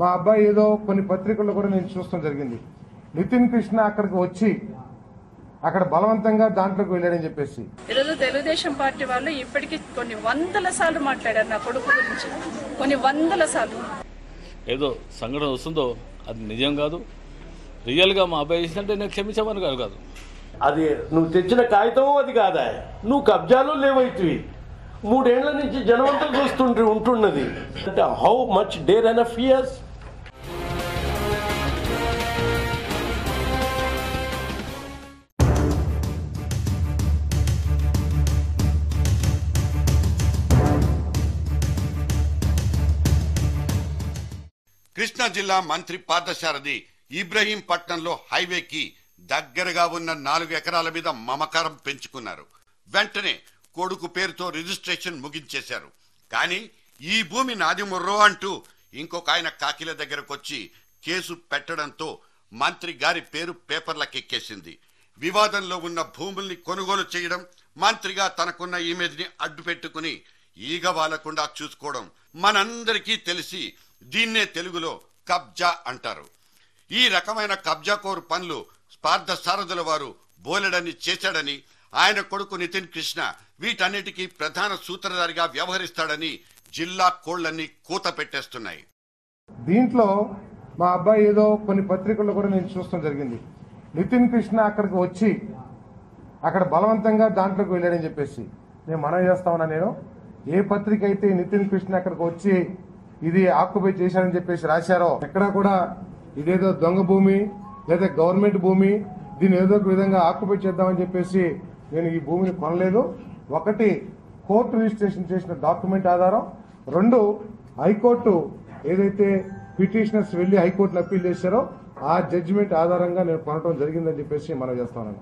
మా అబ్బాయి ఏదో కొన్ని పత్రికల్లో కూడా నేను చూస్తాం జరిగింది. నితిన్ కృష్ణ అక్కడికి వచ్చి అక్కడ బలవంతంగా దాంట్లోకి వెళ్ళాడని చెప్పేసి ఈరోజు తెలుగుదేశం పార్టీ వాళ్ళు ఇప్పటికీ కొన్ని వందల సార్లు మాట్లాడారు నా కొడుకు గురించి, కొన్ని వందల సార్లు. ఏదో సంఘటన వస్తుందో అది నిజం కాదు, రియల్గా మా అబ్బాయి చేసినట్టే నేను క్షమించమని కాదు. అది నువ్వు తెచ్చిన కాగితం అది కాదా, నువ్వు కబ్జాలో లేవైతివి. 3 ఏళ్ల నుంచి జనమంతా ఉంటున్నది. అంటే how much dare and fears. Krishna జిల్లా మంత్రి పార్థసారథి ఇబ్రహీంపట్నంలో హైవేకి దగ్గరగా ఉన్న 4 ఎకరాల మీద మమకారం పెంచుకున్నారు. వెంటనే కొడుకు పేరుతో రిజిస్ట్రేషన్ ముగించేశారు. కానీ ఈ భూమి నాది ముర్రో అంటూ ఇంకొక ఆయన కాకిల దగ్గరకు వచ్చి కేసు పెట్టడంతో మంత్రి గారి పేరు పేపర్లకెక్కేసింది. వివాదంలో ఉన్న భూముల్ని కొనుగోలు చేయడం, మంత్రిగా తనకున్న ఇమేజ్ ని అడ్డు పెట్టుకుని ఈగ వాలకుండా చూసుకోవడం మనందరికీ తెలిసి దీన్నే తెలుగులో కబ్జా అంటారు. ఈ రకమైన కబ్జాకోరు పనులు పార్థసారథుల వారు బోలెడని చేశాడని, ఆయన కొడుకు నితిన్ కృష్ణ వీటన్నిటికీ ప్రధాన సూత్రధారిగా వ్యవహరిస్తాడని జిల్లా కోళ్లన్నీ కూత పెట్టేస్తున్నాయి. దీంట్లో మా అబ్బాయి ఏదో కొన్ని పత్రికల్లో కూడా నేను చూస్తాం జరిగింది. నితిన్ కృష్ణ అక్కడికి వచ్చి అక్కడ బలవంతంగా దాంట్లోకి వెళ్ళాడని చెప్పేసి నేను మనవి చేస్తా ఉన్నా. నేను ఏ పత్రిక అయితే నితిన్ కృష్ణ అక్కడికి వచ్చి ఇది ఆక్యుపై చేశారని చెప్పేసి రాశారో ఎక్కడా కూడా ఇదేదో దొంగ భూమి లేదా గవర్నమెంట్ భూమి, దీన్ని ఏదో ఒక విధంగా ఆక్యుపై చేద్దామని చెప్పేసి నేను ఈ భూమిని కొనలేదు. 1 కోర్టు రిజిస్ట్రేషన్ చేసిన డాక్యుమెంట్ ఆధారం, 2 హైకోర్టు ఏదైతే పిటిషనర్స్ వెళ్లి హైకోర్టులో అప్పీల్ చేశారో ఆ జడ్జిమెంట్ ఆధారంగా నేను కొనడం జరిగిందని చెప్పేసి మనం చేస్తాను.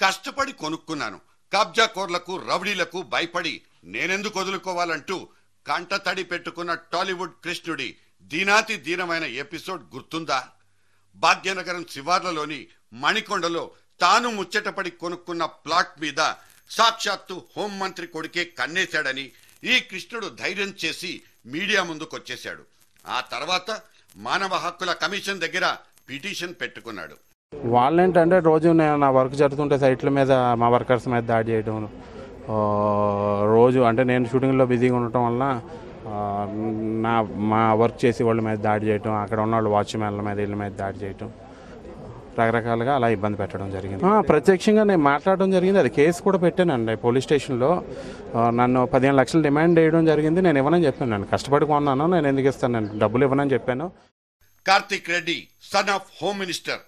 కష్టపడి కొనుక్కున్నాను, కబ్జాకోర్లకు రౌడీలకు భయపడి నేనెందుకు వదులుకోవాలంటూ కంటతడి పెట్టుకున్న టాలీవుడ్ కృష్ణుడి దీనాతి దీనమైన ఎపిసోడ్ గుర్తుందా? భాగ్యనగరం శివార్లలోని మణికొండలో తాను ముచ్చటపడి కొనుక్కున్న ప్లాట్ మీద సాక్షాత్తు హోంమంత్రి కొడుకే కన్నేశాడని ఈ కృష్ణుడు ధైర్యం చేసి మీడియా ముందుకొచ్చేశాడు. ఆ తర్వాత మానవ హక్కుల కమిషన్ దగ్గర పిటిషన్ పెట్టుకున్నాడు. వాళ్ళేంటంటే రోజు నేను నా వర్క్ జరుగుతుంటే సైట్ల మీద మా వర్కర్స్ మీద దాడి చేయడం, రోజు అంటే నేను షూటింగ్లో బిజీగా ఉండటం వల్ల మా వర్క్ చేసి వాళ్ళ మీద దాడి చేయటం, అక్కడ ఉన్న వాళ్ళు వాచ్మెన్ల మీద వీళ్ళ మీద దాడి చేయటం, రకరకాలుగా అలా ఇబ్బంది పెట్టడం జరిగింది. ప్రత్యక్షంగా నేను మాట్లాడడం జరిగింది. అది కేసు కూడా పెట్టానండి పోలీస్ స్టేషన్లో. నన్ను 15 లక్షలు డిమాండ్ చేయడం జరిగింది. నేను ఇవ్వనని చెప్పాను. నేను కష్టపడి కొన్నాను, నేను ఎందుకు ఇస్తాను, నేను డబ్బులు ఇవ్వనని చెప్పాను. Karthik Reddy son of home minister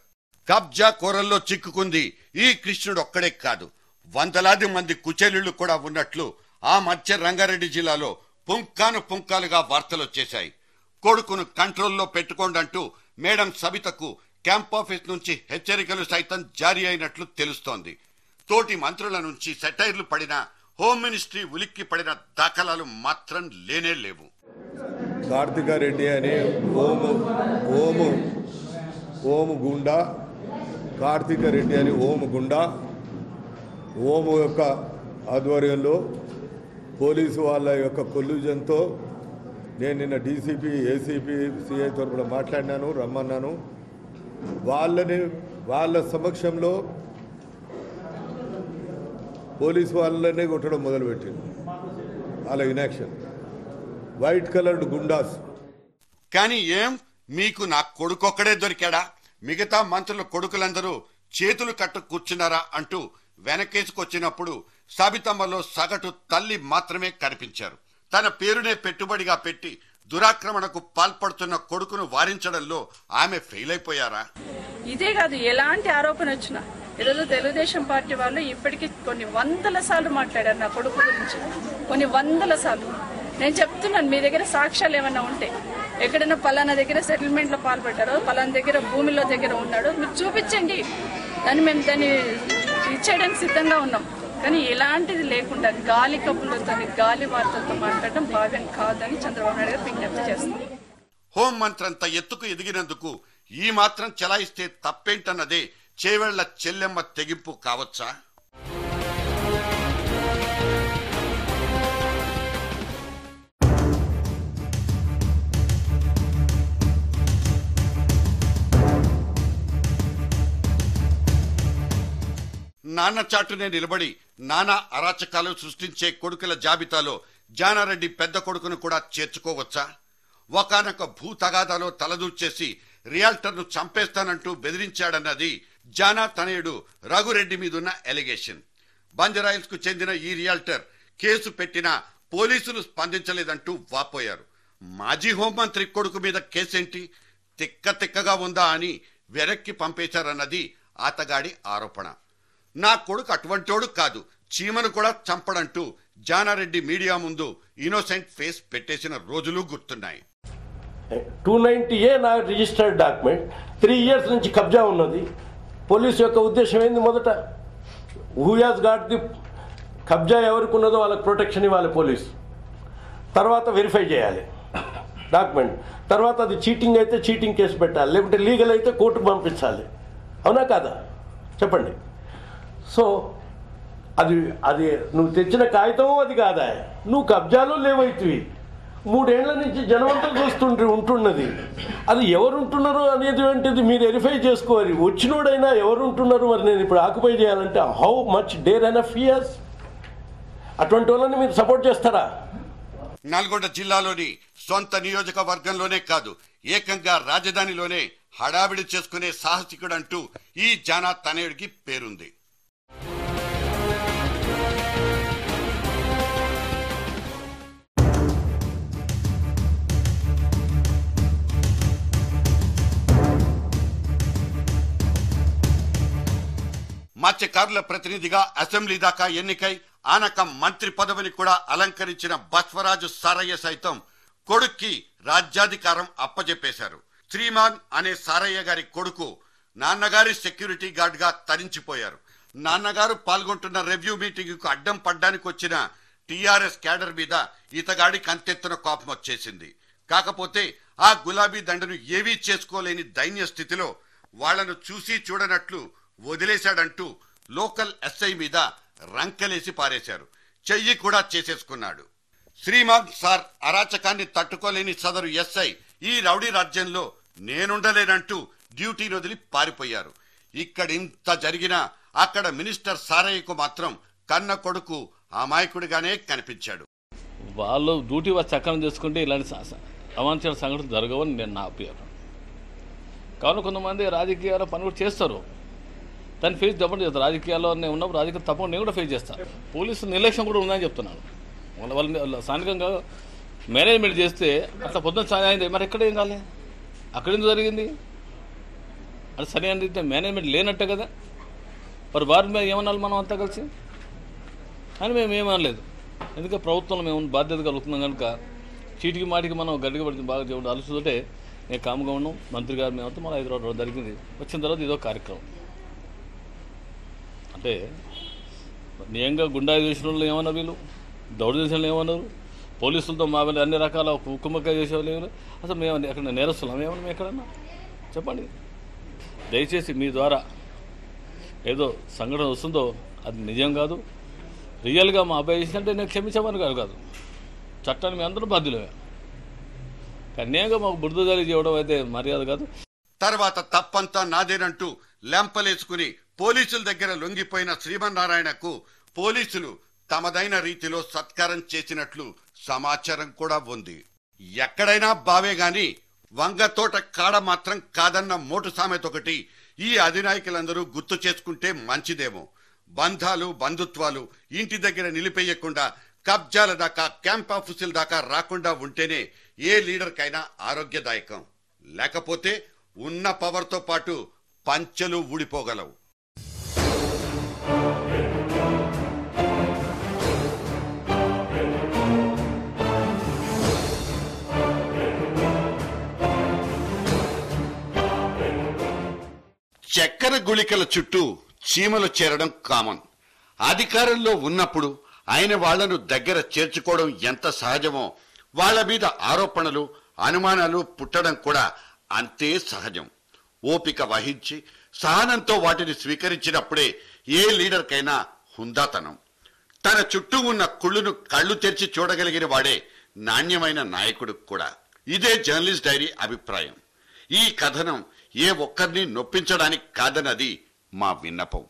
కబ్జా కోరల్లో చిక్కుకుంది ఈ కృష్ణుడు ఒక్కడే కాదు, వందలాది మంది కుచేలుళ్ళు కూడా ఉన్నట్లు ఆ మధ్య రంగారెడ్డి జిల్లాలో పుంకాలుగా వార్తలు వచ్చేశాయి. కొడుకును కంట్రోల్లో పెట్టుకోండంటూ మేడం సబితకు క్యాంప్ ఆఫీస్ నుంచి హెచ్చరికలు సైతం జారీ అయినట్లు తెలుస్తోంది. తోటి మంత్రుల నుంచి సెటైర్లు పడిన హోమ్ మినిస్ట్రీ ఉలిక్కి పడిన దాఖలాలు మాత్రం లేనే లేవు. కార్తిక రెడ్డి అని ఓము గుండా, కార్తిక రెడ్డి అని ఓము గుండా, ఓము యొక్క ఆధ్వర్యంలో పోలీసు వాళ్ళ యొక్క కొల్యూజన్తో నేను నిన్న డీసీపీ, ఏసీపీ, సిఐ తరపున మాట్లాడినాను, రమ్మన్నాను. వాళ్ళ సమక్షంలో పోలీసు వాళ్ళనే కొట్టడం మొదలుపెట్టింది. వాళ్ళ ఇన్యాక్షన్, వైట్ కలర్డ్ గుండాస్. కానీ ఏం మీకు నా కొడుకొక్కడే దొరికాడా, మిగతా మంత్రుల కొడుకులందరూ చేతులు కట్టు కూర్చున్నారా అంటూ వెనకేసుకొచ్చినప్పుడు సబితమ్మలో సగటు తల్లి మాత్రమే కనిపించారు. తన పేరునే పెట్టుబడిగా పెట్టి దురాక్రమణకు పాల్పడుతున్న కొడుకును వారించడంలో ఆమె ఫెయిల్ అయిపోయారా? ఇదే కాదు, ఎలాంటి ఆరోపణ వచ్చినా ఈరోజు తెలుగుదేశం పార్టీ వాళ్ళు ఇప్పటికీ కొన్ని వందల సార్లు మాట్లాడారు నా కొడుకు గురించి, కొన్ని వందల సార్లు. నేను చెప్తున్నాను, మీ దగ్గర సాక్ష్యాలు ఏమైనా ఉంటే, ఎక్కడైనా పలానా దగ్గర సెటిల్మెంట్లో పాల్పడ్డారో, పలానా దగ్గర భూమిలో దగ్గర ఉన్నాడో మీరు చూపించండి, మేము దాన్ని ఇచ్చేయడానికి సిద్ధంగా ఉన్నాం. కానీ ఎలాంటిది లేకుండా గాలి కబుర్లతో, గాలి వార్తలతో మాట్లాడడం భావ్యం కాదని చంద్రబాబు నాయుడు గారు విజ్ఞప్తి చేస్తున్నారు. హోంమంత్రి అంత ఎత్తుకు ఎదిగినందుకు ఈ మాత్రం చెలాయిస్తే తప్పేంటన్నదే చేవెళ్ల చెల్లెమ్మ తెగింపు కావచ్చా? నాన్న చాటునే నిలబడి నానా అరాచకాలు సృష్టించే కొడుకుల జాబితాలో జానారెడ్డి పెద్ద కొడుకును కూడా చేర్చుకోవచ్చా? ఒకానొక భూ తగాదాలో తలదూర్చేసి రియాల్టర్ను చంపేస్తానంటూ బెదిరించాడన్నది జానా తనయుడు రఘురెడ్డి మీదున్న ఎలిగేషన్. బంజారాహిల్స్ కు చెందిన ఈ రియాల్టర్ కేసు పెట్టినా పోలీసులు స్పందించలేదంటూ వాపోయారు. మాజీ హోంమంత్రి కొడుకు మీద కేసేంటి, తిక్కగా ఉందా అని వెనక్కి పంపేశారన్నది ఆతగాడి ఆరోపణ. నా కొడుకు అటువంటోడు కాదు, చీమను కూడా చంపడంటూ జానారెడ్డి మీడియా ముందు ఇన్నోసెంట్ ఫేస్ పెట్టేసిన రోజులు గుర్తున్నాయి. 290A నా రిజిస్టర్డ్ డాక్యుమెంట్ 3 years నుంచి కబ్జా ఉన్నది. పోలీసు యొక్క ఉద్దేశం ఏంది? మొదట హూ హాజ్ గాట్ ది కబ్జా ఎవరికి ఉన్నదో వాళ్ళకి ప్రొటెక్షన్ ఇవ్వాలి పోలీసు, తర్వాత వెరిఫై చేయాలి డాక్యుమెంట్, తర్వాత అది చీటింగ్ అయితే చీటింగ్ కేసు పెట్టాలి, లేకుంటే లీగల్ అయితే కోర్టుకు పంపించాలి. అవునా కాదా చెప్పండి. సో అది నువ్వు తెచ్చిన కాగితం అది కాదా, నువ్వు కబ్జాలో లేవైతివి. 3 ఏళ్ల నుంచి జనమంతా ఉంటున్నది. అది ఎవరు ఉంటున్నారు అనేది మీరు వెరిఫై చేసుకోవాలి. వచ్చినోడైనా ఎవరు ఉంటున్నారు, మరి నేను ఇప్పుడు ఆక్యుపై చేయాలంటే how much dare and fears. అటువంటి వాళ్ళని మీరు సపోర్ట్ చేస్తారా? నల్గొండ జిల్లాలోని సొంత నియోజకవర్గంలోనే కాదు, ఏకంగా రాజధానిలోనే హడావిడి చేసుకునే సాహసికుడంటూ ఈ జానా తనయుడికి పేరుంది. మత్స్యకారుల ప్రతినిధిగా అసెంబ్లీ దాకా ఎన్నికై ఆనక మంత్రి పదవిని కూడా అలంకరించిన బస్వరాజు సారయ్య సైతం కొడుక్కి రాజ్యాధికారం అప్పజెప్పేశారు. శ్రీమాన్ అనే సారయ్య గారి కొడుకు నాన్నగారి సెక్యూరిటీ గార్డ్ గా తరించిపోయారు. నాన్నగారు పాల్గొంటున్న రివ్యూ మీటింగ్ కు అడ్డం పడ్డానికి వచ్చిన టీఆర్ఎస్ క్యాడర్ మీద ఇతగాడి కంతెత్తున కోపం వచ్చేసింది. కాకపోతే ఆ గులాబీ దండను ఏవీ చేసుకోలేని దైన్య స్థితిలో వాళ్లను చూసి చూడనట్లు వదిలేశాడంటూ లోకల్ ఎస్ఐ మీద రంకెలేసి పారేశారు. చెయ్యి కూడా చేసేసుకున్నాడు. శ్రీమాన్ సార్ అరాచకాన్ని తట్టుకోలేని సదరు ఎస్ఐ ఈ రౌడీ రాజ్యంలో నేనుండలేనంటూ డ్యూటీని వదిలి పారిపోయారు. ఇక్కడింత జరిగినా అక్కడ మినిస్టర్ సారయ్యకు మాత్రం కన్న కొడుకు అమాయకుడిగానే కనిపించాడు. వాళ్ళు డ్యూటీ చక్కగా చేసుకుంటే ఇలాంటి అవాంఛనీయ సంఘటనలు జరగవని నేను నా అభిప్రాయం. కావున కొంతమంది రాజకీయాల పని కూడా చేస్తారు, దాన్ని ఫేస్ తప్పకుండా చేస్తారు. రాజకీయాల్లో ఉన్నప్పుడు రాజకీయాలు తప్పకుండా నేను కూడా ఫేస్ చేస్తాను. పోలీసు నిర్లక్ష్యం కూడా ఉందని చెప్తున్నాను. వాళ్ళు స్థానికంగా మేనేజ్మెంట్ చేస్తే అట్లా పొద్దున్న సాయం అయింది, మరి ఎక్కడ ఏం కాలే, అక్కడేందుకు జరిగింది? అది సరి అంటే మేనేజ్మెంట్ లేనట్టే కదా. మరి వారి మీద ఏమన్నాలి మనం అంతా కలిసి అని మేము ఏమనలేదు. ఎందుకంటే ప్రభుత్వంలో మేము బాధ్యత కలుగుతున్నాం కనుక చీటికి మాటికి మనం గడ్డిగా పడుతుంది బాగా చేయడం అలుసుతుంటే నేను కామ్గా ఉన్నాం. మంత్రి గారు మేమంతా మన హైదరాబాద్ జరిగింది. వచ్చిన తర్వాత ఇదో కార్యక్రమం అంటే నియంగా గుండా చేసిన వాళ్ళు ఏమన్నారు, వీళ్ళు దౌర్జన్యాలు ఏమన్నారు, పోలీసులతో మా అన్ని రకాల కుమ్మకాయ చేసేవాళ్ళు ఏమన్నారు. అసలు మేము ఎక్కడ నేరస్తున్నాం ఏమన్నా మేము ఎక్కడన్నా చెప్పండి. దయచేసి మీ ద్వారా ఏదో సంఘటన వస్తుందో అది నిజం కాదు, రియల్గా మా అబ్బాయి చేసినట్టే నేను క్షమించమని కాదు. చట్టాన్ని మేము అందరూ బాధ్యులమే, కన్యాగా మాకు బురద జారీ చేయడం అయితే మర్యాద కాదు. తర్వాత తప్పంతా నాదేనంటూ లెంపలేసుకుని పోలీసుల దగ్గర లొంగిపోయిన శ్రీమన్నారాయణకు పోలీసులు తమదైన రీతిలో సత్కారం చేసినట్లు సమాచారం కూడా ఉంది. ఎక్కడైనా బావే గాని వంగతోట కాడ మాత్రం కాదన్న మోటు సామెత ఒకటి ఈ అధినాయకులందరూ గుర్తు చేసుకుంటే మంచిదేమో. బంధాలు బంధుత్వాలు ఇంటి దగ్గర నిలిపేయకుండా కబ్జాల దాకా క్యాంప్ ఆఫీసుల దాకా రాకుండా ఉంటేనే ఏ లీడర్కైనా ఆరోగ్యదాయకం. లేకపోతే ఉన్న పవర్తో పాటు పంచెలు ఊడిపోగలవు. చక్కెర గుళికల చుట్టూ చీమలు చేరడం కామన్. అధికారంలో ఉన్నప్పుడు ఆయన వాళ్లను దగ్గర చేర్చుకోవడం ఎంత సహజమో వాళ్ల మీద ఆరోపణలు అనుమానాలు పుట్టడం కూడా అంతే సహజం. ఓపిక వహించి సహనంతో వాటిని స్వీకరించినప్పుడే ఏ లీడర్కైనా హుందాతనం. తన చుట్టూ ఉన్న కుళ్ళును కళ్ళు తెరిచి చూడగలిగిన వాడే నాణ్యమైన నాయకుడు కూడా. ఇదే జర్నలిస్ట్ డైరీ అభిప్రాయం. ఈ కథనం ఏ ఒక్కరిని నొప్పించడానికి కాదన్నది మా విన్నపం.